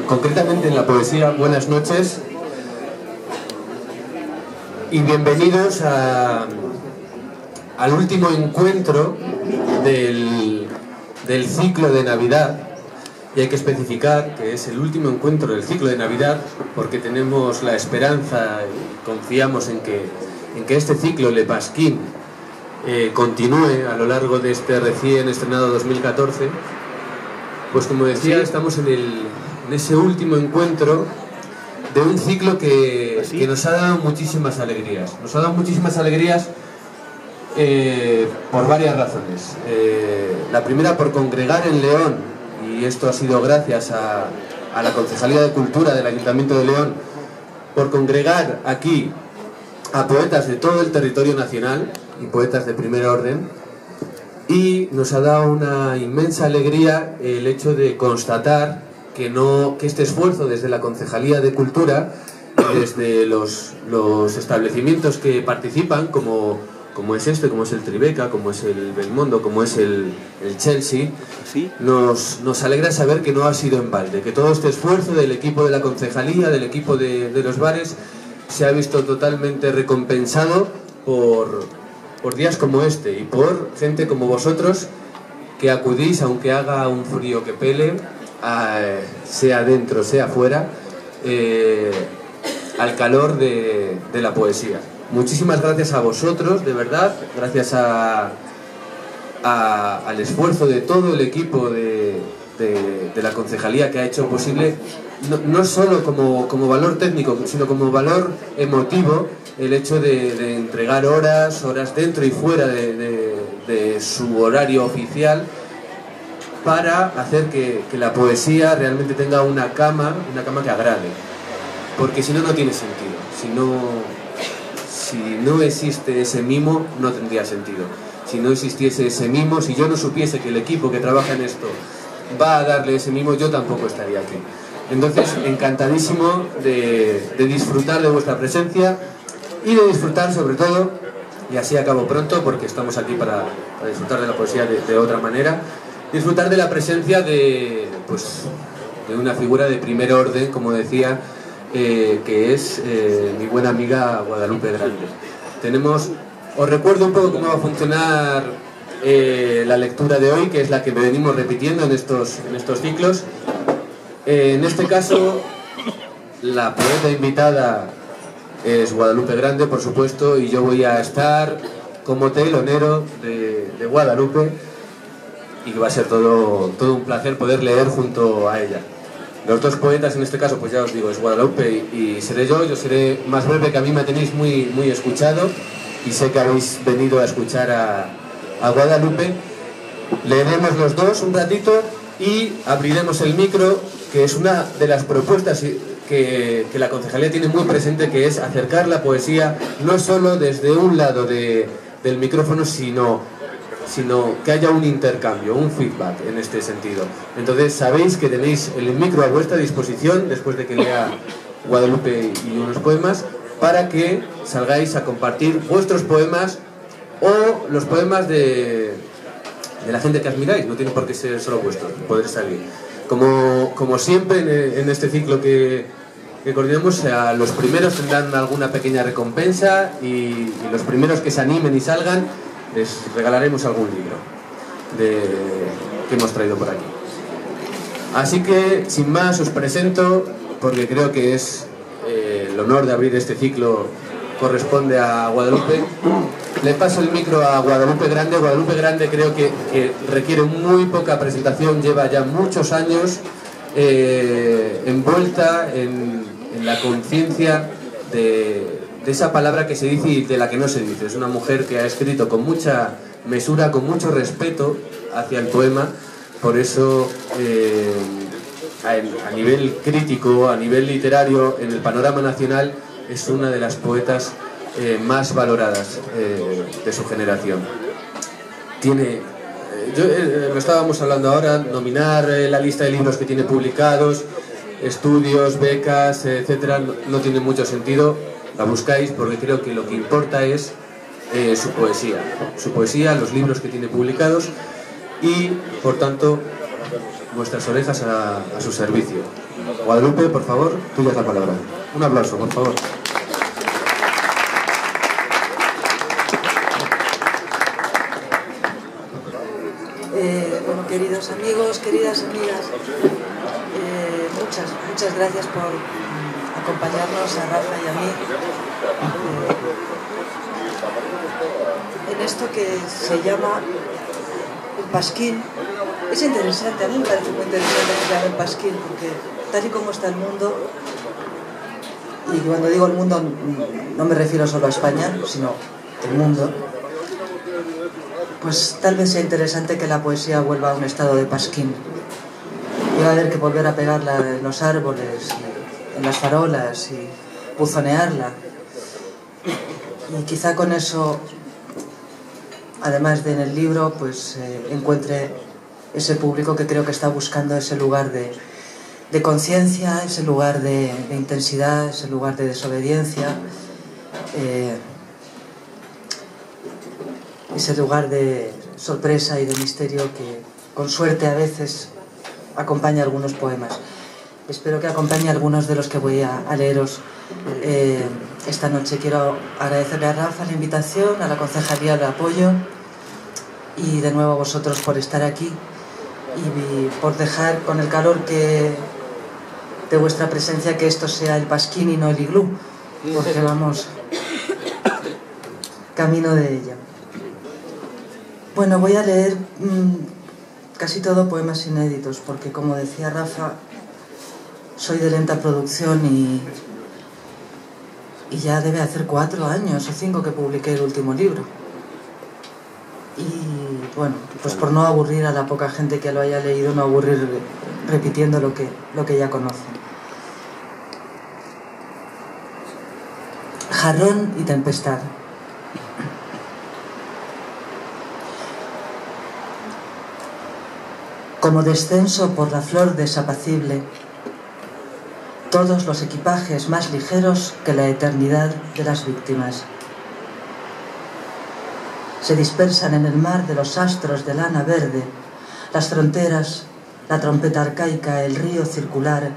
concretamente en la poesía. Buenas noches y bienvenidos al último encuentro del ciclo de Navidad. Y hay que especificar que es el último encuentro del ciclo de Navidad porque tenemos la esperanza y confiamos en que este ciclo Le Pasquín continúe a lo largo de este recién estrenado 2014. Pues como decía, estamos en ese último encuentro de un ciclo que nos ha dado muchísimas alegrías. Nos ha dado muchísimas alegrías por varias razones. La primera, por congregar en León, y esto ha sido gracias a la Concejalía de Cultura del Ayuntamiento de León, por congregar aquí a poetas de todo el territorio nacional y poetas de primer orden, y nos ha dado una inmensa alegría el hecho de constatar que este esfuerzo desde la Concejalía de Cultura, desde los establecimientos que participan, como es como es el Tribeca, como es el Belmondo, como es el Chelsea, nos alegra saber que no ha sido en balde, que todo este esfuerzo del equipo de la Concejalía, del equipo de los bares, se ha visto totalmente recompensado por días como este y por gente como vosotros que acudís, aunque haga un frío que pele, sea dentro, sea fuera, al calor de la poesía. Muchísimas gracias a vosotros, de verdad, gracias al esfuerzo de todo el equipo de la Concejalía, que ha hecho posible, no solo como valor técnico, sino como valor emotivo, el hecho de entregar horas dentro y fuera de su horario oficial, para hacer que la poesía realmente tenga una cama que agrade. Porque si no, no tiene sentido. Si no existe ese mimo, no tendría sentido. Si no existiese ese mimo, si yo no supiese que el equipo que trabaja en esto va a darle ese mimo, yo tampoco estaría aquí. Entonces, encantadísimo de disfrutar de vuestra presencia y de disfrutar sobre todo, y así acabo pronto porque estamos aquí para disfrutar de la poesía de otra manera, disfrutar de la presencia de una figura de primer orden, como decía, que es mi buena amiga Guadalupe Grande. Os recuerdo un poco cómo va a funcionar la lectura de hoy, que es la que venimos repitiendo en estos ciclos. En este caso, la poeta invitada es Guadalupe Grande, por supuesto, y yo voy a estar como telonero de Guadalupe, y que va a ser todo un placer poder leer junto a ella. Los dos poetas en este caso, pues ya os digo, es Guadalupe y seré yo. Yo seré más breve, que a mí me tenéis muy, muy escuchado y sé que habéis venido a escuchar a Guadalupe. Leeremos los dos un ratito y abriremos el micro, que es una de las propuestas que la Concejalía tiene muy presente, que es acercar la poesía no solo desde un lado del micrófono, sino que haya un intercambio, un feedback en este sentido. Entonces sabéis que tenéis el micro a vuestra disposición después de que lea Guadalupe y unos poemas, para que salgáis a compartir vuestros poemas o los poemas de la gente que admiráis. No tiene por qué ser solo vuestros, poder salir. Como siempre en este ciclo que coordinamos, los primeros tendrán alguna pequeña recompensa y los primeros que se animen y salgan les regalaremos algún libro que hemos traído por aquí. Así que, sin más, os presento, porque creo que es el honor de abrir este ciclo corresponde a Guadalupe. Le paso el micro a Guadalupe Grande. Guadalupe Grande creo que requiere muy poca presentación, lleva ya muchos años envuelta en la conciencia de esa palabra que se dice y de la que no se dice. Es una mujer que ha escrito con mucha mesura, con mucho respeto hacia el poema. Por eso, a nivel crítico, a nivel literario, en el panorama nacional, es una de las poetas más valoradas de su generación. Lo estábamos hablando ahora, nominar la lista de libros que tiene publicados, estudios, becas, etcétera, no tiene mucho sentido. La buscáis porque creo que lo que importa es su poesía, los libros que tiene publicados y, por tanto, vuestras orejas a su servicio. Guadalupe, por favor, tuya es la palabra. Un aplauso, por favor. Bueno, queridos amigos, queridas amigas, muchas gracias por acompañarnos a Rafa y a mí en esto que se llama el pasquín. Es interesante, a mí me parece muy interesante que se llame el pasquín, porque tal y como está el mundo, y cuando digo el mundo no me refiero solo a España, sino el mundo, pues tal vez sea interesante que la poesía vuelva a un estado de pasquín. Y va a haber que volver a pegarla en los árboles, en las farolas y buzonearla. Y quizá con eso, además de en el libro, pues encuentre ese público que creo que está buscando ese lugar de conciencia, ese lugar de intensidad, ese lugar de desobediencia, ese lugar de sorpresa y de misterio que con suerte a veces acompaña algunos poemas. Espero que acompañe algunos de los que voy a leeros esta noche. Quiero agradecerle a Rafa la invitación, a la concejalía el apoyo y de nuevo a vosotros por estar aquí y por dejar con el calor de vuestra presencia que esto sea el pasquín y no el iglú, porque vamos camino de ella. Bueno, voy a leer casi todo poemas inéditos, porque como decía Rafa, soy de lenta producción y ya debe hacer 4 años o 5 que publiqué el último libro. Y bueno, pues por no aburrir a la poca gente que lo haya leído, no aburrir repitiendo lo que ya conocen. Jarrón y tempestad. Como descenso por la flor desapacible, todos los equipajes más ligeros que la eternidad de las víctimas se dispersan en el mar de los astros de lana verde, las fronteras, la trompeta arcaica, el río circular,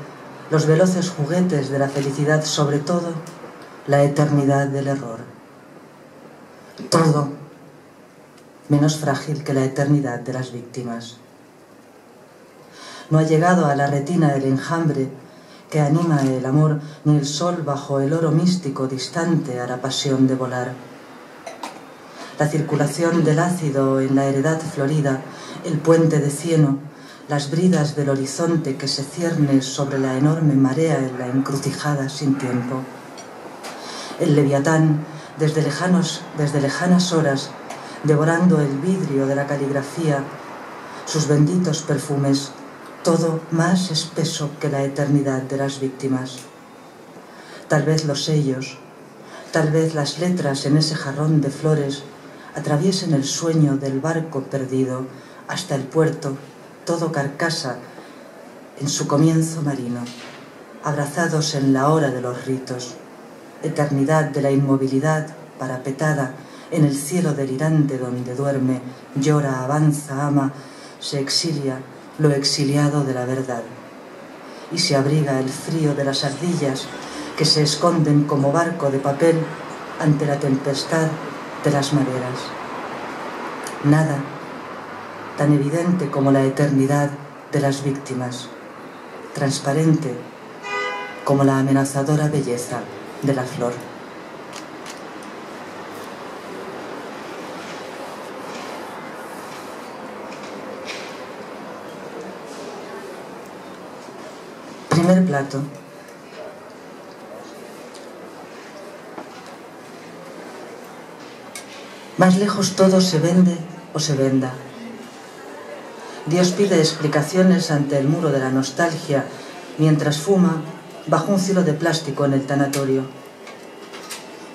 los veloces juguetes de la felicidad, sobre todo la eternidad del error. Todo menos frágil que la eternidad de las víctimas. No ha llegado a la retina el enjambre que anima el amor, ni el sol bajo el oro místico distante a la pasión de volar. La circulación del ácido en la heredad florida, el puente de cieno, las bridas del horizonte que se cierne sobre la enorme marea en la encrucijada sin tiempo. El leviatán, desde lejanas horas, devorando el vidrio de la caligrafía, sus benditos perfumes, todo más espeso que la eternidad de las víctimas. Tal vez los sellos, tal vez las letras en ese jarrón de flores atraviesen el sueño del barco perdido hasta el puerto, todo carcasa en su comienzo marino, abrazados en la hora de los ritos, eternidad de la inmovilidad parapetada en el cielo delirante donde duerme, llora, avanza, ama, se exilia, lo exiliado de la verdad, y se abriga el frío de las ardillas que se esconden como barco de papel ante la tempestad de las maderas. Nada tan evidente como la eternidad de las víctimas, transparente como la amenazadora belleza de la flor. Primer plato. Más lejos todo se vende o se venda. Dios pide explicaciones ante el muro de la nostalgia mientras fuma bajo un cielo de plástico en el tanatorio.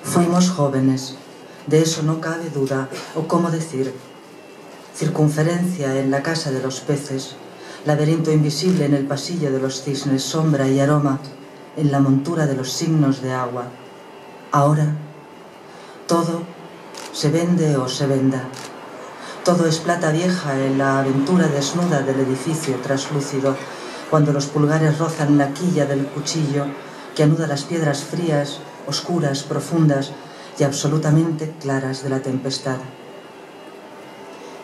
Fuimos jóvenes, de eso no cabe duda, o cómo decir, circunferencia en la casa de los peces, laberinto invisible en el pasillo de los cisnes, sombra y aroma en la montura de los signos de agua. Ahora, todo se vende o se venda. Todo es plata vieja en la aventura desnuda del edificio traslúcido, cuando los pulgares rozan la quilla del cuchillo que anuda las piedras frías, oscuras, profundas y absolutamente claras de la tempestad.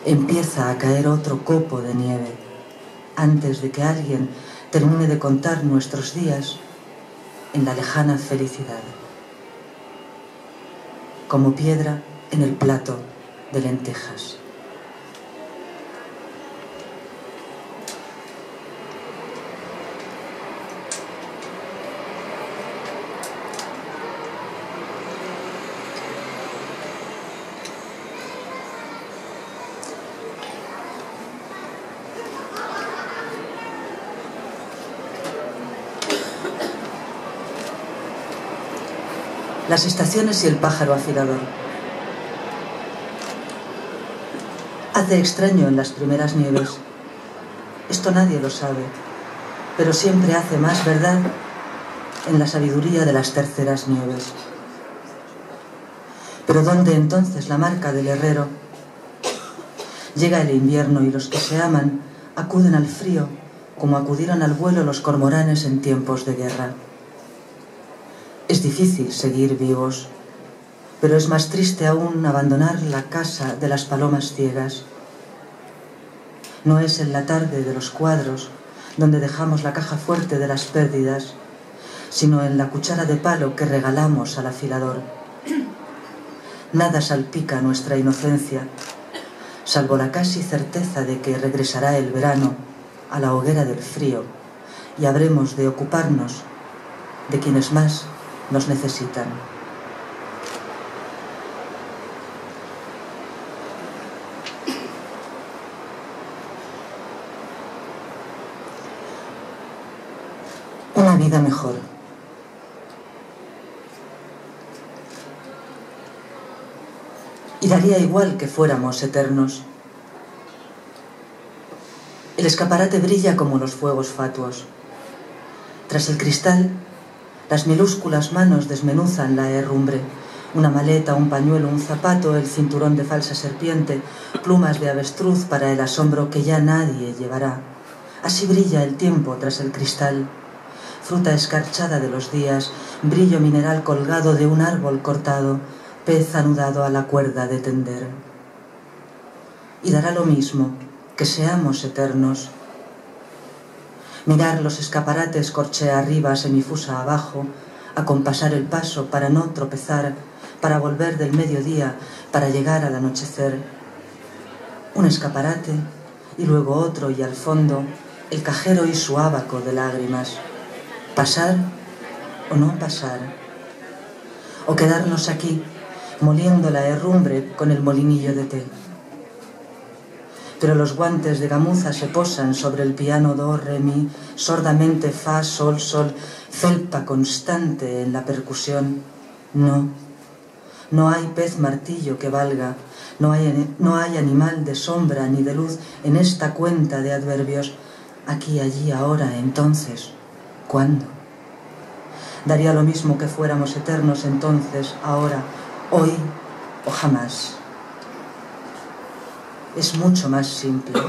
Empieza a caer otro copo de nieve antes de que alguien termine de contar nuestros días en la lejana felicidad, como piedra en el plato de lentejas. Las estaciones y el pájaro afilador. Hace extraño en las primeras nieves. Esto nadie lo sabe, pero siempre hace más verdad en la sabiduría de las terceras nieves. Pero ¿dónde entonces la marca del herrero? Llega el invierno y los que se aman acuden al frío como acudieron al vuelo los cormoranes en tiempos de guerra. Es difícil seguir vivos, pero es más triste aún abandonar la casa de las palomas ciegas. No es en la tarde de los cuadros donde dejamos la caja fuerte de las pérdidas, sino en la cuchara de palo que regalamos al afilador. Nada salpica nuestra inocencia, salvo la casi certeza de que regresará el verano a la hoguera del frío y habremos de ocuparnos de quienes más nos necesitan. Una vida mejor. Y daría igual que fuéramos eternos. El escaparate brilla como los fuegos fatuos. Tras el cristal, las minúsculas manos desmenuzan la herrumbre. Una maleta, un pañuelo, un zapato, el cinturón de falsa serpiente, plumas de avestruz para el asombro que ya nadie llevará. Así brilla el tiempo tras el cristal. Fruta escarchada de los días, brillo mineral colgado de un árbol cortado, pez anudado a la cuerda de tender. Y dará lo mismo que seamos eternos. Mirar los escaparates corchea arriba, semifusa abajo, acompasar el paso para no tropezar, para volver del mediodía, para llegar al anochecer. Un escaparate y luego otro y al fondo el cajero y su ábaco de lágrimas. Pasar o no pasar. O quedarnos aquí, moliendo la herrumbre con el molinillo de té. Pero los guantes de gamuza se posan sobre el piano do, re, mi, sordamente fa, sol, sol, felpa constante en la percusión. No hay pez martillo que valga, no hay animal de sombra ni de luz en esta cuenta de adverbios. Aquí, allí, ahora, entonces, ¿cuándo? Daría lo mismo que fuéramos eternos entonces, ahora, hoy o jamás. Es mucho más simple.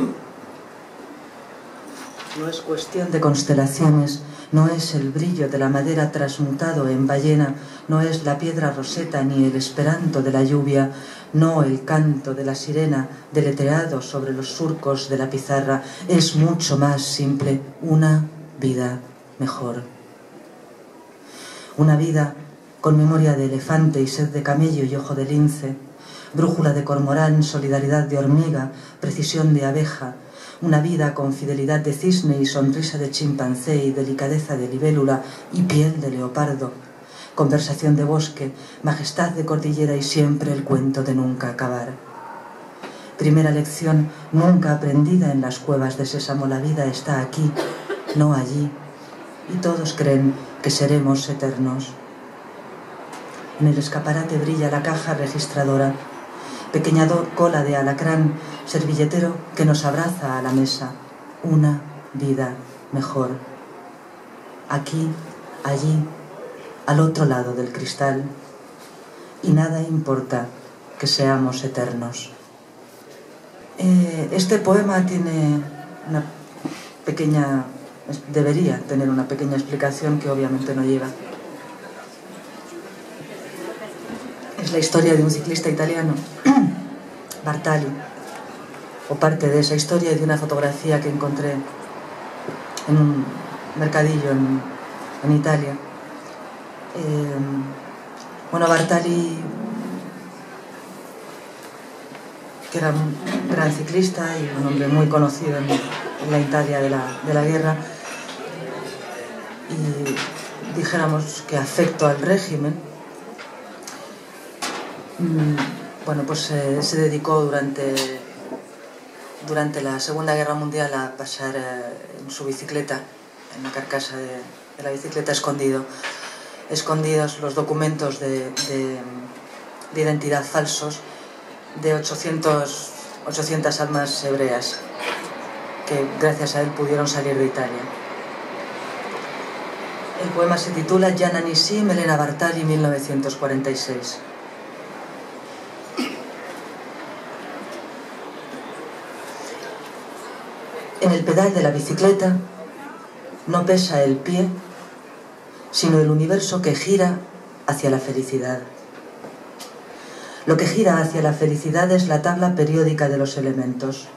No es cuestión de constelaciones, no es el brillo de la madera transmutado en ballena, no es la piedra roseta ni el esperanto de la lluvia, no el canto de la sirena deletreado sobre los surcos de la pizarra. Es mucho más simple, una vida mejor. Una vida con memoria de elefante y sed de camello y ojo de lince, brújula de cormorán, solidaridad de hormiga, precisión de abeja, una vida con fidelidad de cisne y sonrisa de chimpancé y delicadeza de libélula y piel de leopardo, conversación de bosque, majestad de cordillera y siempre el cuento de nunca acabar. Primera lección nunca aprendida en las cuevas de Sésamo: la vida está aquí, no allí, y todos creen que seremos eternos. En el escaparate brilla la caja registradora, pequeña cola de alacrán, servilletero que nos abraza a la mesa. Una vida mejor. Aquí, allí, al otro lado del cristal. Y nada importa que seamos eternos. Este poema tiene una pequeña debería tener una pequeña explicación que obviamente no lleva. Es la historia de un ciclista italiano, Bartali, o parte de esa historia y de una fotografía que encontré en un mercadillo en Italia. Bueno, Bartali, que era un gran ciclista y un hombre muy conocido en la Italia de la guerra, y dijéramos que afecto al régimen, bueno, pues se dedicó durante la Segunda Guerra Mundial a pasar en su bicicleta, en la carcasa de la bicicleta, escondidos los documentos de identidad falsos de 800 almas hebreas que gracias a él pudieron salir de Italia. El poema se titula Yana Nissim, Elena Bartali, 1946. En el pedal de la bicicleta no pesa el pie, sino el universo que gira hacia la felicidad. Lo que gira hacia la felicidad es la tabla periódica de los elementos,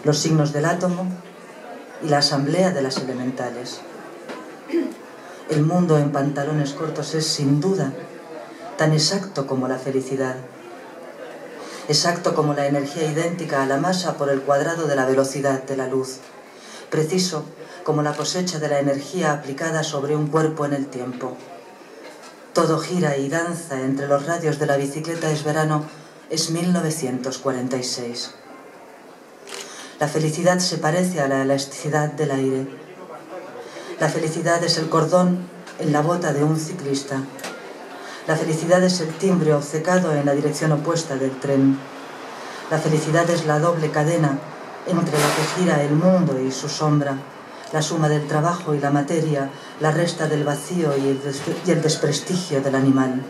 los signos del átomo y la asamblea de las elementales. El mundo en pantalones cortos es, sin duda, tan exacto como la felicidad, exacto como la energía idéntica a la masa por el cuadrado de la velocidad de la luz, preciso como la cosecha de la energía aplicada sobre un cuerpo en el tiempo. Todo gira y danza entre los radios de la bicicleta. Es verano, es 1946. La felicidad se parece a la elasticidad del aire. La felicidad es el cordón en la bota de un ciclista. La felicidad es el timbre obcecado en la dirección opuesta del tren. La felicidad es la doble cadena entre la que gira el mundo y su sombra, la suma del trabajo y la materia, la resta del vacío y el desprestigio del animal.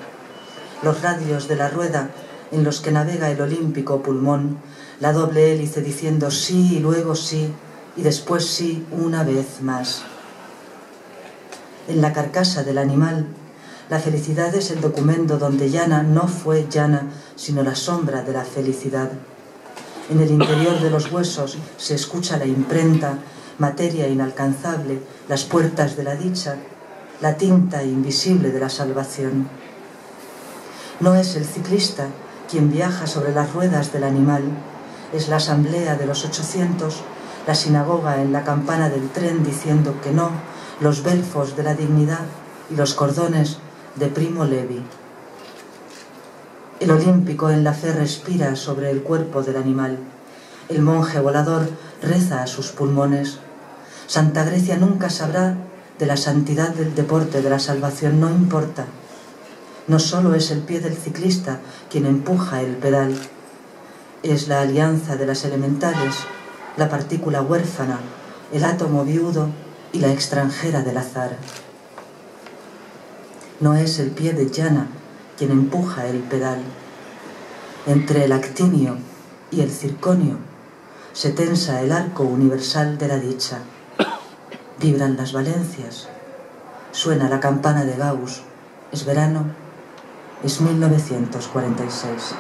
Los radios de la rueda en los que navega el olímpico pulmón, la doble hélice diciendo sí y luego sí y después sí una vez más. En la carcasa del animal, la felicidad es el documento donde Yana no fue Yana, sino la sombra de la felicidad. En el interior de los huesos se escucha la imprenta, materia inalcanzable, las puertas de la dicha, la tinta invisible de la salvación. No es el ciclista quien viaja sobre las ruedas del animal, es la asamblea de los 800, la sinagoga en la campana del tren diciendo que no, los belfos de la dignidad y los cordones de Primo Levi. El olímpico en la fe respira sobre el cuerpo del animal. El monje volador reza a sus pulmones. Santa Grecia nunca sabrá de la santidad del deporte, de la salvación, no importa. No solo es el pie del ciclista quien empuja el pedal, es la alianza de las elementales, la partícula huérfana, el átomo viudo y la extranjera del azar. No es el pie de Yana quien empuja el pedal. Entre el actinio y el circonio se tensa el arco universal de la dicha. Vibran las valencias, suena la campana de Gauss. Es verano, es 1946.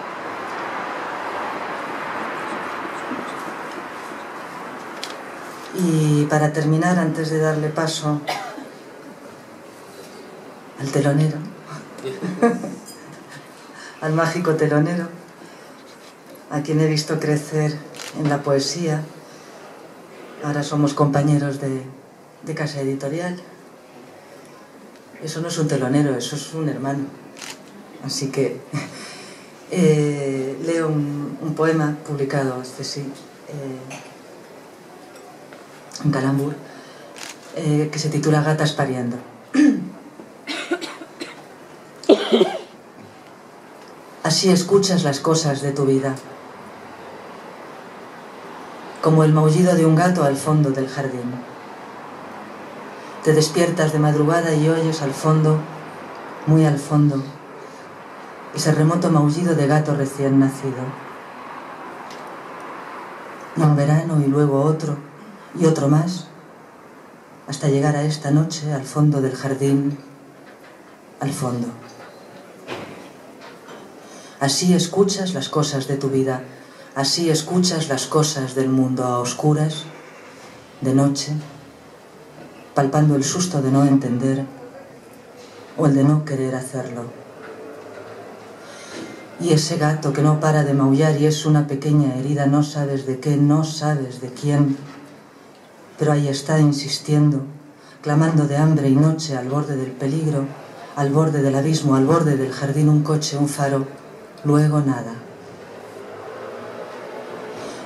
Y para terminar, antes de darle paso al telonero, al mágico telonero, a quien he visto crecer en la poesía, ahora somos compañeros de casa editorial. Eso no es un telonero, eso es un hermano. Así que leo un poema publicado, en Calambur, que se titula Gatas pariendo. Así escuchas las cosas de tu vida, como el maullido de un gato al fondo del jardín. Te despiertas de madrugada y oyes al fondo, muy al fondo, ese remoto maullido de gato recién nacido. Un verano y luego otro y otro más, hasta llegar a esta noche al fondo del jardín, al fondo. Así escuchas las cosas de tu vida, así escuchas las cosas del mundo a oscuras, de noche, palpando el susto de no entender o el de no querer hacerlo. Y ese gato que no para de maullar y es una pequeña herida, no sabes de qué, no sabes de quién, pero ahí está insistiendo, clamando de hambre y noche al borde del peligro, al borde del abismo, al borde del jardín, un coche, un faro, luego nada.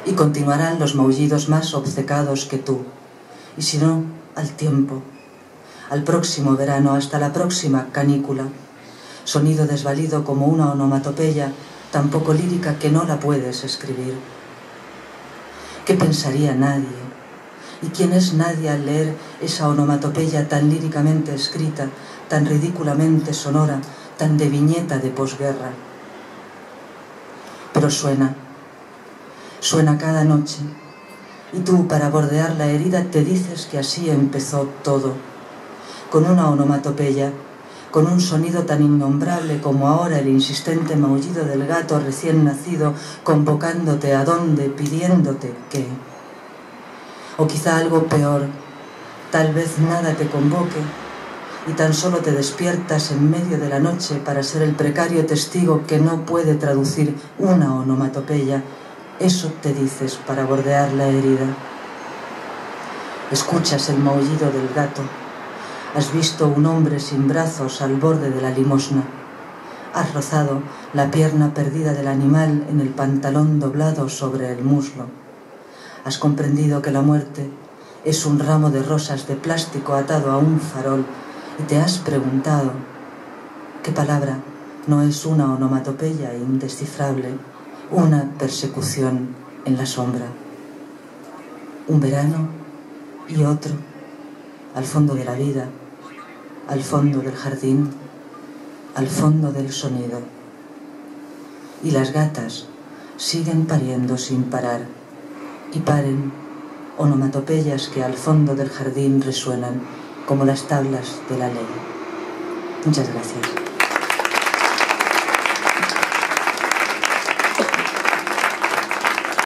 Y continuarán los maullidos más obcecados que tú, y si no, al tiempo, al próximo verano, hasta la próxima canícula, sonido desvalido como una onomatopeya tan poco lírica que no la puedes escribir. ¿Qué pensaría nadie? ¿Y quién es nadie al leer esa onomatopeya tan líricamente escrita, tan ridículamente sonora, tan de viñeta de posguerra? Pero suena cada noche, y tú, para bordear la herida, te dices que así empezó todo, con una onomatopeya, con un sonido tan innombrable como ahora el insistente maullido del gato recién nacido, convocándote a dónde, pidiéndote qué. O quizá algo peor, tal vez nada te convoque y tan solo te despiertas en medio de la noche para ser el precario testigo que no puede traducir una onomatopeya. Eso te dices para bordear la herida. Escuchas el maullido del gato. Has visto un hombre sin brazos al borde de la limosna. Has rozado la pierna perdida del animal en el pantalón doblado sobre el muslo. Has comprendido que la muerte es un ramo de rosas de plástico atado a un farol y te has preguntado qué palabra no es una onomatopeya indescifrable, una persecución en la sombra. Un verano y otro, al fondo de la vida, al fondo del jardín, al fondo del sonido. Y las gatas siguen pariendo sin parar, y paren onomatopeyas que al fondo del jardín resuenan como las tablas de la ley. Muchas gracias.